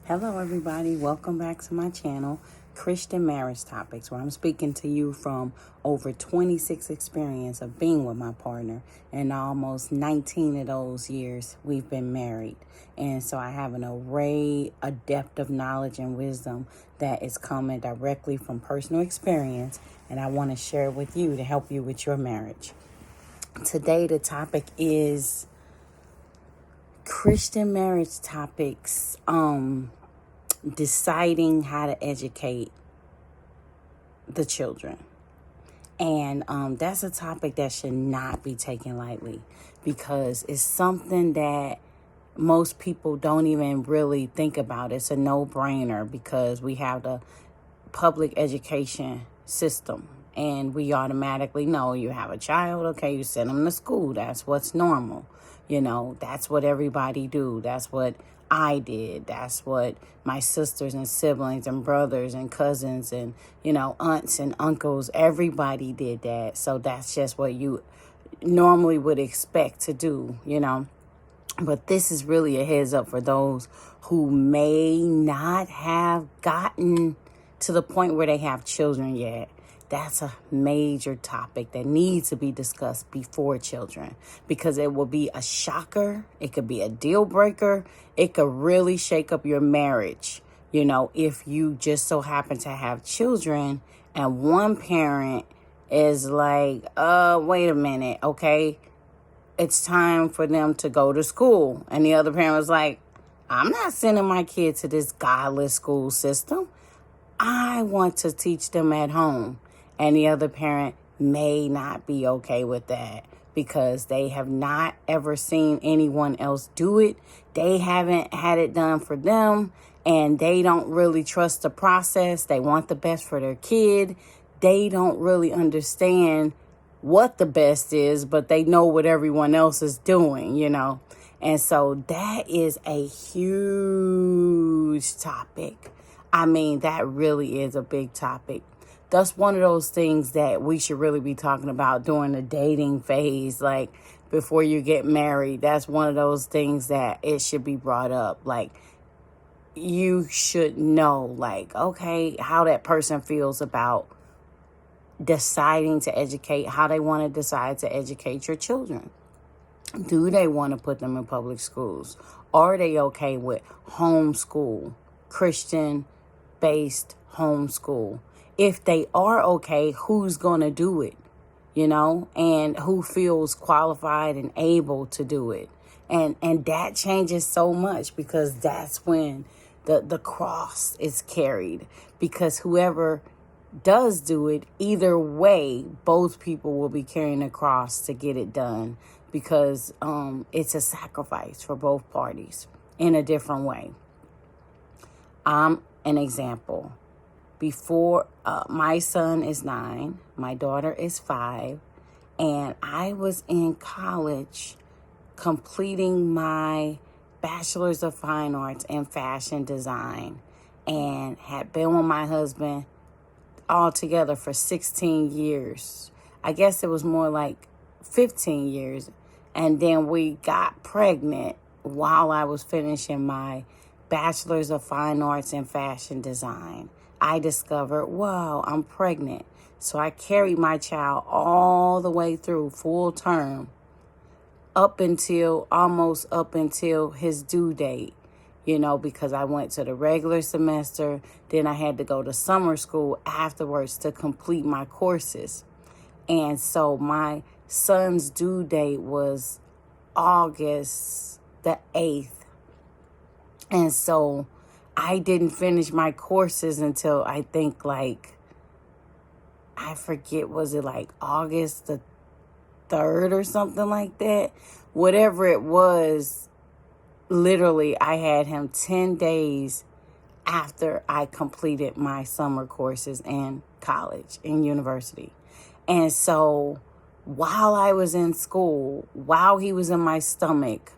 Hello, everybody. Welcome back to my channel, Christian Marriage Topics, where I'm speaking to you from over 26 experience of being with my partner, and almost 19 of those years we've been married. And so I have an array, a depth of knowledge and wisdom that is coming directly from personal experience, and I want to share it with you to help you with your marriage. Today, the topic is Christian marriage topics, deciding how to educate the children. And that's a topic that should not be taken lightly, because it's something that most people don't even really think about. It's a no-brainer because we have the public education system, and we automatically know you have a child, okay, you send them to school. That's what's normal. That's what everybody do. That's what I did. That's what my sisters and siblings and brothers and cousins and, aunts and uncles, everybody did that. So that's just what you normally would expect to do, But this is really a heads up for those who may not have gotten to the point where they have children yet. That's a major topic that needs to be discussed before children, because it will be a shocker. It could be a deal breaker. It could really shake up your marriage, if you just so happen to have children and one parent is like, wait a minute, okay, it's time for them to go to school. And the other parent was like, I'm not sending my kid to this godless school system. I want to teach them at home. And the other parent may not be okay with that because they have not ever seen anyone else do it. They haven't had it done for them, and they don't really trust the process. They want the best for their kid. They don't really understand what the best is, but they know what everyone else is doing, And so that is a huge topic. I mean, that really is a big topic. That's one of those things that we should really be talking about during the dating phase, like before you get married. That's one of those things that it should be brought up. Like, you should know, like, okay, how that person feels about deciding to educate, how they want to decide to educate your children. Do they want to put them in public schools? Are they okay with homeschool, Christian-based homeschool? If they are okay, who's going to do it, and who feels qualified and able to do it? And that changes so much, because that's when the cross is carried, because whoever does do it, either way, both people will be carrying the cross to get it done, because it's a sacrifice for both parties in a different way. I'm an example. Before my son is 9, my daughter is 5, and I was in college completing my Bachelor's of Fine Arts in Fashion Design, and had been with my husband all together for 16 years. I guess it was more like 15 years. And then we got pregnant while I was finishing my Bachelor's of Fine Arts in Fashion Design. I discovered, wow, I'm pregnant. So I carried my child all the way through full term, almost up until his due date, because I went to the regular semester. Then I had to go to summer school afterwards to complete my courses. And so my son's due date was August the 8th. And so I didn't finish my courses until I think I forget, was it like August the 3rd or something like that? Whatever it was, literally I had him 10 days after I completed my summer courses in college and university. And so while I was in school, while he was in my stomach,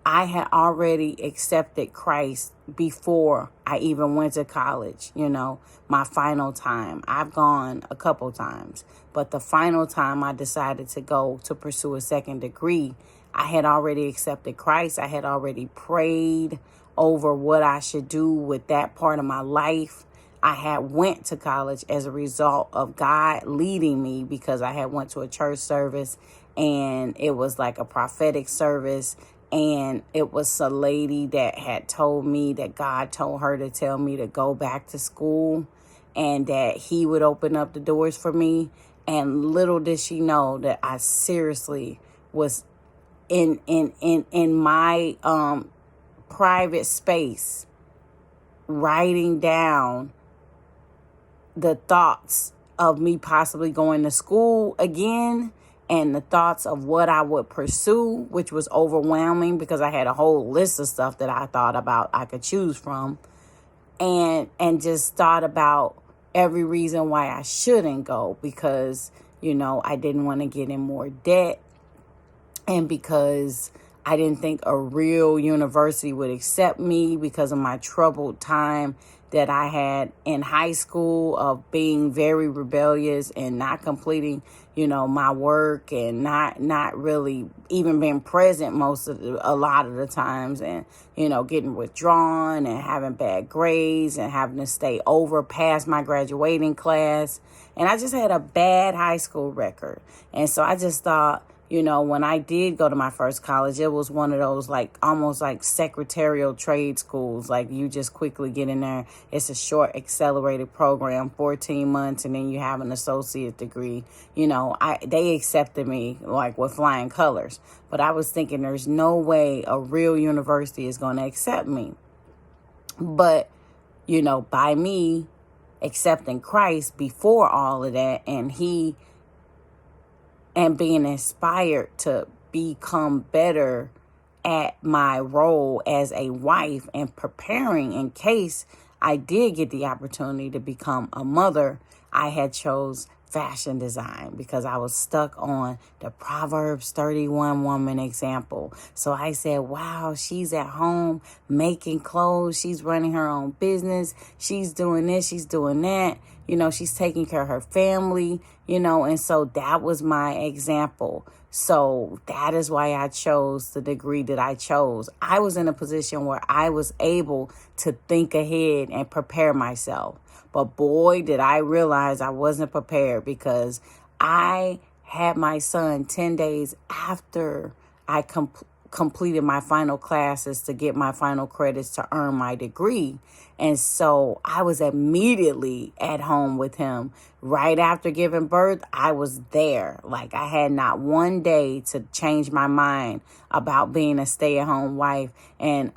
I had already accepted Christ before I even went to college, my final time. I've gone a couple times, but the final time I decided to go to pursue a second degree, I had already accepted Christ. I had already prayed over what I should do with that part of my life. I had went to college as a result of God leading me, because I had went to a church service, and it was like a prophetic service. And it was a lady that had told me that God told her to tell me to go back to school and that he would open up the doors for me. And little did she know that I seriously was in my private space writing down the thoughts of me possibly going to school again, and the thoughts of what I would pursue, which was overwhelming because I had a whole list of stuff that I thought about I could choose from, and just thought about every reason why I shouldn't go, because, I didn't want to get in more debt, and because I didn't think a real university would accept me because of my troubled time that I had in high school of being very rebellious and not completing, my work, and not really even being present a lot of the times, and, getting withdrawn and having bad grades and having to stay over past my graduating class. And I just had a bad high school record. And so I just thought, when I did go to my first college, it was one of those almost like secretarial trade schools. Like, you just quickly get in there. It's a short accelerated program, 14 months, and then you have an associate degree. They accepted me with flying colors. But I was thinking there's no way a real university is going to accept me. But, by me accepting Christ before all of that, and being inspired to become better at my role as a wife, and preparing in case I did get the opportunity to become a mother, I had chose fashion design because I was stuck on the Proverbs 31 woman example. So I said, wow, she's at home making clothes. She's running her own business. She's doing this. She's doing that. She's taking care of her family, and so that was my example. So that is why I chose the degree that I chose. I was in a position where I was able to think ahead and prepare myself. But boy, did I realize I wasn't prepared, because I had my son 10 days after I completed my final classes to get my final credits to earn my degree. And so I was immediately at home with him. Right after giving birth, I was there. I had not one day to change my mind about being a stay-at-home wife and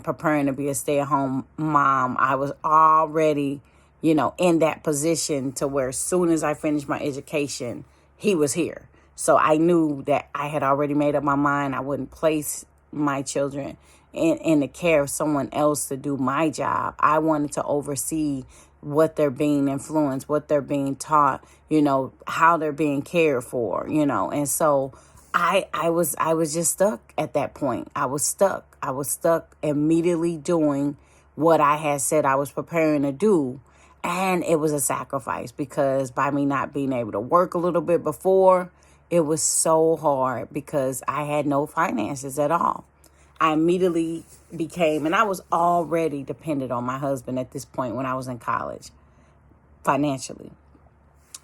preparing to be a stay-at-home mom. I was already, in that position to where as soon as I finished my education, he was here. So I knew that I had already made up my mind. I wouldn't place my children in the care of someone else to do my job. I wanted to oversee what they're being influenced, what they're being taught, how they're being cared for, And so I was just stuck at that point. I was stuck immediately doing what I had said I was preparing to do. And it was a sacrifice, because by me not being able to work a little bit before, it was so hard because I had no finances at all. I immediately became, and I was already dependent on my husband at this point when I was in college, financially.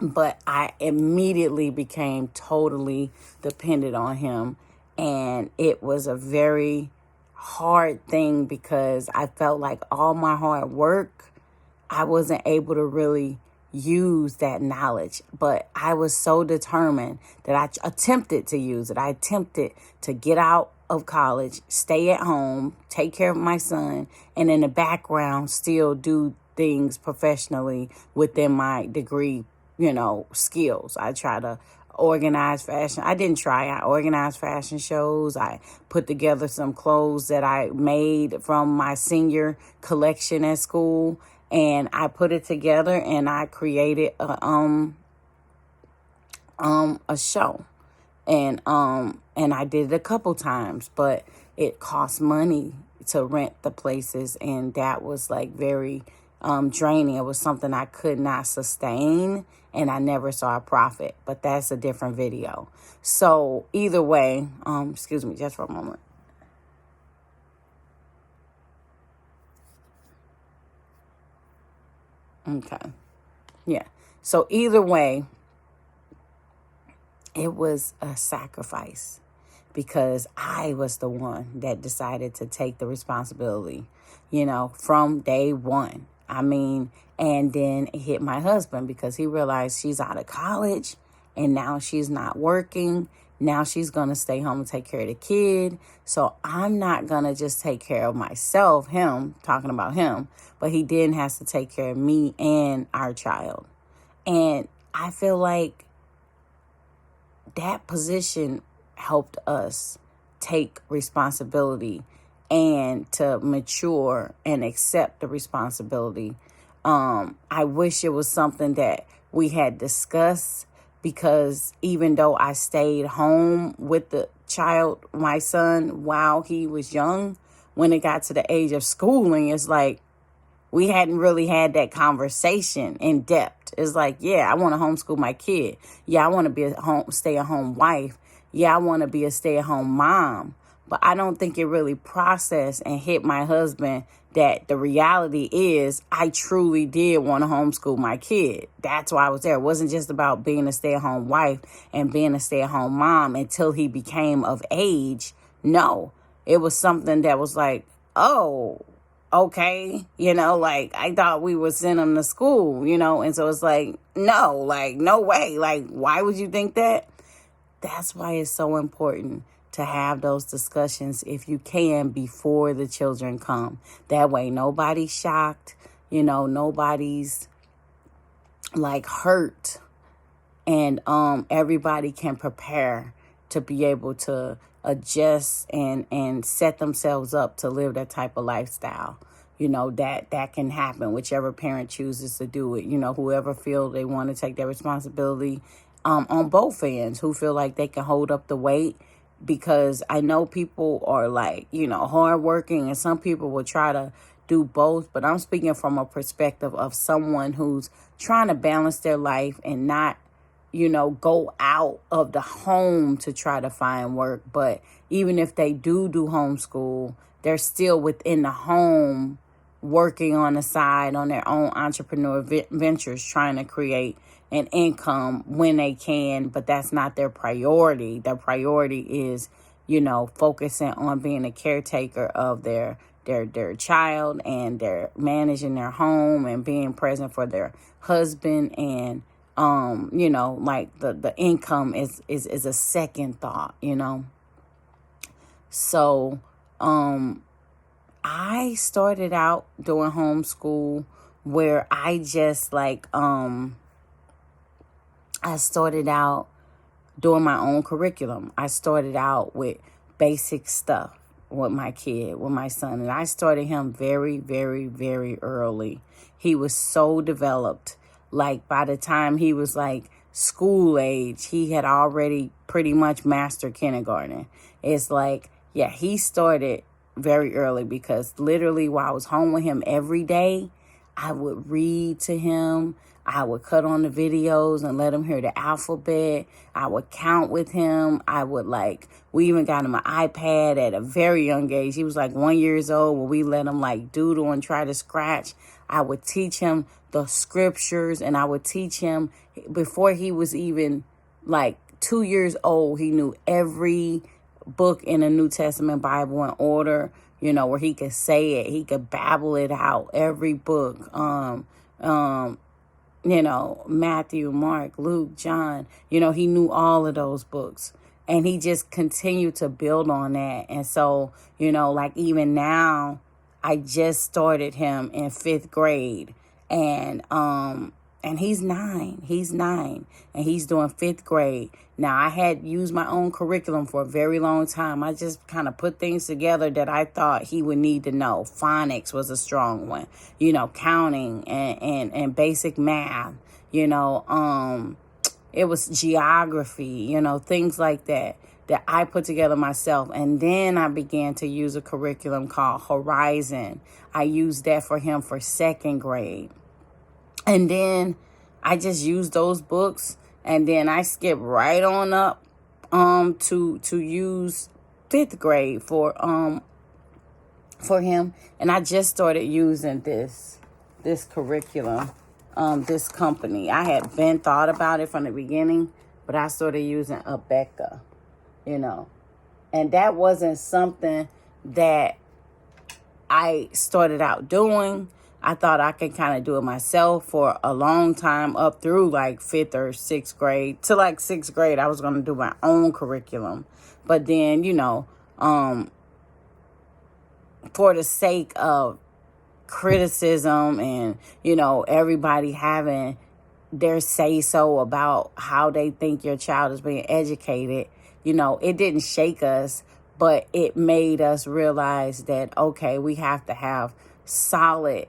But I immediately became totally dependent on him. And it was a very hard thing, because I felt like all my hard work, I wasn't able to really use that knowledge. But I was so determined that I attempted to use it. I attempted to get out of college, stay at home, take care of my son, and in the background still do things professionally within my degree, skills. I try to organize fashion. I organized fashion shows. I put together some clothes that I made from my senior collection at school, and I put it together and I created a show. And I did it a couple times, but it cost money to rent the places, and that was very draining. It was something I could not sustain, and I never saw a profit. But that's a different video. So either way, excuse me just for a moment. Okay. Yeah. So either way, it was a sacrifice because I was the one that decided to take the responsibility, from day one. I mean, and then it hit my husband because he realized she's out of college and now she's not working. Now she's going to stay home and take care of the kid. So I'm not going to just take care of myself, him, talking about him, but he then has to take care of me and our child. And I feel like that position helped us take responsibility and to mature and accept the responsibility. I wish it was something that we had discussed, because even though I stayed home with the child, my son, while he was young, when it got to the age of schooling, it's like we hadn't really had that conversation in depth. It's like, yeah, I want to homeschool my kid. Yeah, I want to be a stay-at-home wife. Yeah, I want to be a stay-at-home mom. But I don't think it really processed and hit my husband that the reality is I truly did want to homeschool my kid. That's why I was there. It wasn't just about being a stay-at-home wife and being a stay-at-home mom until he became of age. No, it was something that was like, oh, okay, like I thought we would send him to school, and so it's like, no, like, no way. Like, why would you think that? That's why it's so important to have those discussions, if you can, before the children come. That way nobody's shocked, nobody's like hurt, and everybody can prepare to be able to adjust and set themselves up to live that type of lifestyle. That can happen, whichever parent chooses to do it. Whoever feel they want to take that responsibility, on both ends, who feel like they can hold up the weight. Because I know people are like, hardworking, and some people will try to do both. But I'm speaking from a perspective of someone who's trying to balance their life and not, go out of the home to try to find work. But even if they do homeschool, they're still within the home working on the side on their own entrepreneur ventures, trying to create an income when they can, but that's not their priority. Their priority is, focusing on being a caretaker of their child, and they're managing their home and being present for their husband, and like the income is a second thought, So I started out doing homeschool where I just I started out doing my own curriculum. I started out with basic stuff with my kid, with my son. And I started him very, very, very early. He was so developed. Like by the time he was like school age, he had already pretty much mastered kindergarten. It's like, yeah, he started very early, because literally while I was home with him every day, I would read to him. I would cut on the videos and let him hear the alphabet. I would count with him. We even got him an iPad at a very young age. He was like 1 year old, where we let him like doodle and try to scratch. I would teach him the scriptures, and I would teach him before he was even like 2 years old. He knew every book in the New Testament Bible in order, where he could say it. He could babble it out, every book. Matthew, Mark, Luke, John, he knew all of those books, and he just continued to build on that. And so, like even now, I just started him in 5th grade, and he's 9, and he's doing 5th grade. Now, I had used my own curriculum for a very long time. I just kind of put things together that I thought he would need to know. Phonics was a strong one, counting and basic math, it was geography, things like that I put together myself. And then I began to use a curriculum called Horizon. I used that for him for 2nd grade. And then I just used those books, and then I skipped right on up to use 5th grade for him. And I just started using this curriculum this company. I had been thought about it from the beginning, but I started using Abeka, and that wasn't something that I started out doing. I thought I could kind of do it myself for a long time, up through like 5th or 6th grade. To like 6th grade, I was going to do my own curriculum. But then, for the sake of criticism and, everybody having their say-so about how they think your child is being educated, it didn't shake us, but it made us realize that, okay, we have to have solid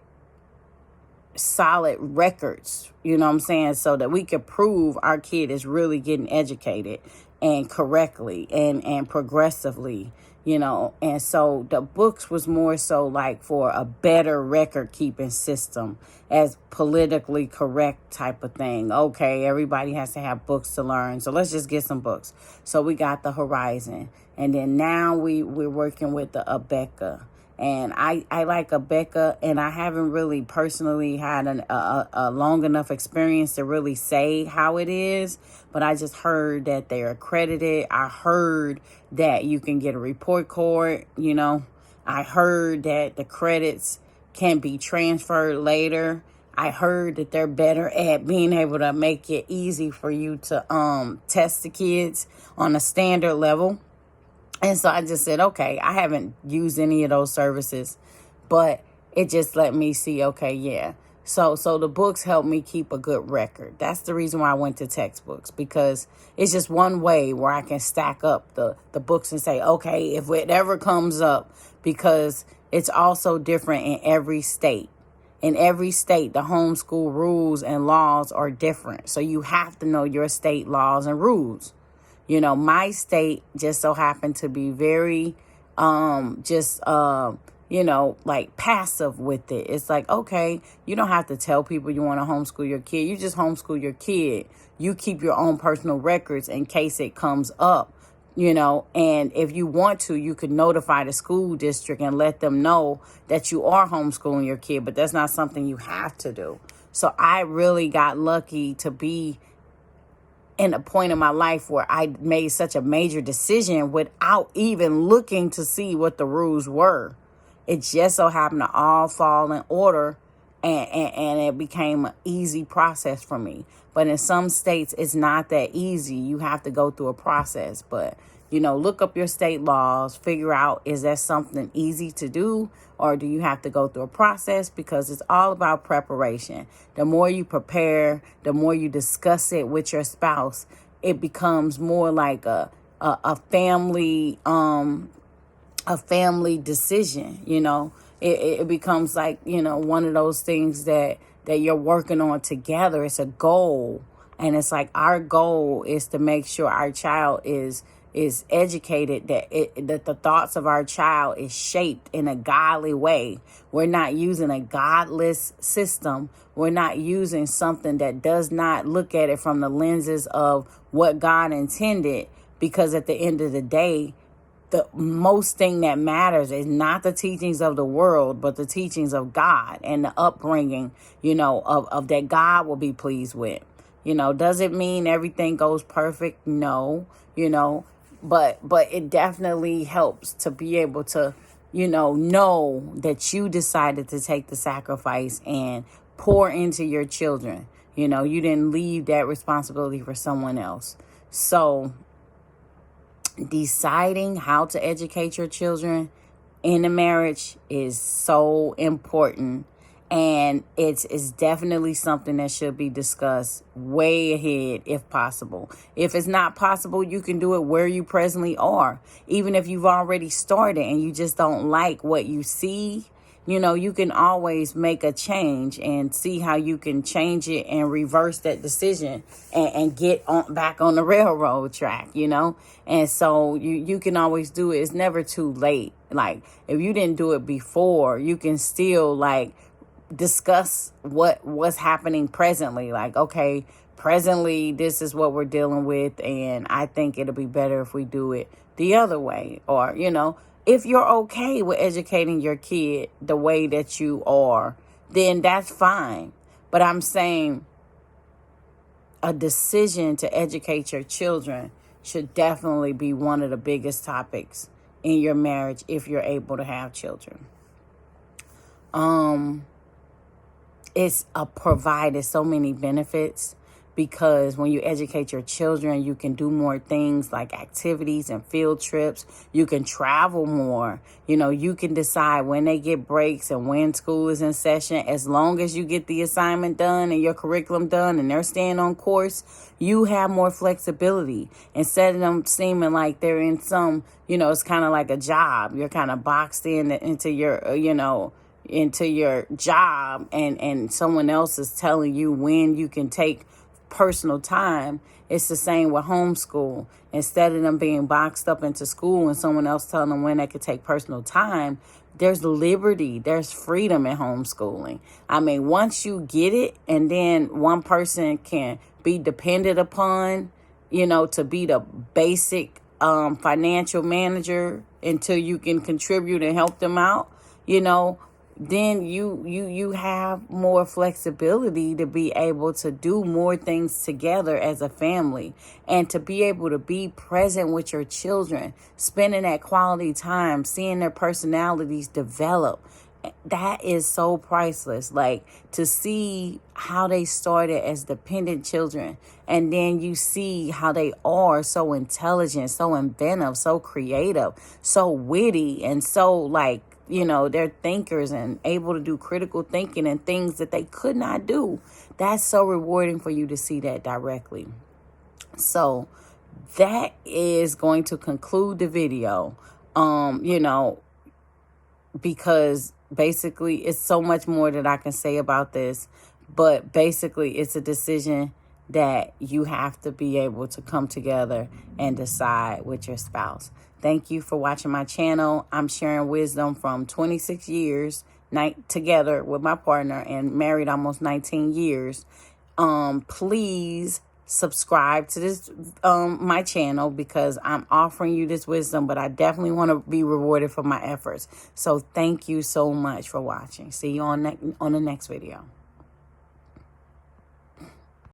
records, so that we could prove our kid is really getting educated and correctly and progressively, and so the books was more so like for a better record keeping system, as politically correct type of thing. Okay, everybody has to have books to learn, so let's just get some books. So we got the Horizon, and then now we're working with the Abeka. And I like Abeka, and I haven't really personally had a long enough experience to really say how it is, but I just heard that they're accredited. I heard that you can get a report card, I heard that the credits can be transferred later. I heard that they're better at being able to make it easy for you to test the kids on a standard level. And so I just said, okay, I haven't used any of those services, but it just let me see, okay, yeah. So the books help me keep a good record. That's the reason why I went to textbooks, because it's just one way where I can stack up the books and say, okay, if it ever comes up, because it's also different in every state. In every state, the homeschool rules and laws are different. So you have to know your state laws and rules. My state just so happened to be very, like passive with it. It's like, okay, you don't have to tell people you want to homeschool your kid. You just homeschool your kid. You keep your own personal records in case it comes up, and if you want to, you could notify the school district and let them know that you are homeschooling your kid, but that's not something you have to do. So I really got lucky to be in a point in my life where I made such a major decision without even looking to see what the rules were. It just so happened to all fall in order, and it became an easy process for me. But in some states, it's not that easy. You have to go through a process. But, look up your state laws, figure out, is that something easy to do, or do you have to go through a process? Because it's all about preparation. The more you prepare, the more you discuss it with your spouse, it becomes more like a family decision. It becomes like, one of those things that you're working on together. It's a goal, and it's like our goal is to make sure our child is educated, that the thoughts of our child is shaped in a godly way. We're not using a godless system. We're not using something that does not look at it from the lenses of what God intended, because at the end of the day, the most thing that matters is not the teachings of the world, but the teachings of God and the upbringing, of that God will be pleased with. Does it mean everything goes perfect? No, but it definitely helps to be able to, know that you decided to take the sacrifice and pour into your children. You didn't leave that responsibility for someone else. So deciding how to educate your children in a marriage is so important, and it's definitely something that should be discussed way ahead if possible. If it's not possible, you can do it where you presently are. Even if you've already started and you just don't like what you see, you can always make a change and see how you can change it and reverse that decision and get back on the railroad track, And so you can always do it. It's never too late. Like, if you didn't do it before, you can still discuss what's happening presently. Like, okay, presently this is what we're dealing with, and I think it'll be better if we do it the other way. Or, if you're okay with educating your kid the way that you are, then that's fine. But I'm saying a decision to educate your children should definitely be one of the biggest topics in your marriage if you're able to have children. It's provided so many benefits, because when you educate your children, you can do more things like activities and field trips. You can travel more. You can decide when they get breaks and when school is in session. As long as you get the assignment done and your curriculum done and they're staying on course, you have more flexibility. Instead of them seeming like they're in some, it's kind of like a job. You're kind of boxed into your, into your job, and someone else is telling you when you can take personal time. It's the same with homeschool. Instead of them being boxed up into school and someone else telling them when they could take personal time, there's liberty, there's freedom in homeschooling. I mean, once you get it, and then one person can be depended upon, to be the basic financial manager until you can contribute and help them out, then you have more flexibility to be able to do more things together as a family, and to be able to be present with your children, spending that quality time, seeing their personalities develop. That is so priceless. Like, to see how they started as dependent children, and then you see how they are so intelligent, so inventive, so creative, so witty, and so they're thinkers and able to do critical thinking and things that they could not do. That's so rewarding for you to see that directly. So that is going to conclude the video, because basically it's so much more that I can say about this. But basically it's a decision that you have to be able to come together and decide with your spouse. Thank you for watching my channel. I'm sharing wisdom from 26 years together with my partner and married almost 19 years. Please subscribe to this my channel, because I'm offering you this wisdom, but I definitely want to be rewarded for my efforts. So thank you so much for watching. See you on the next video.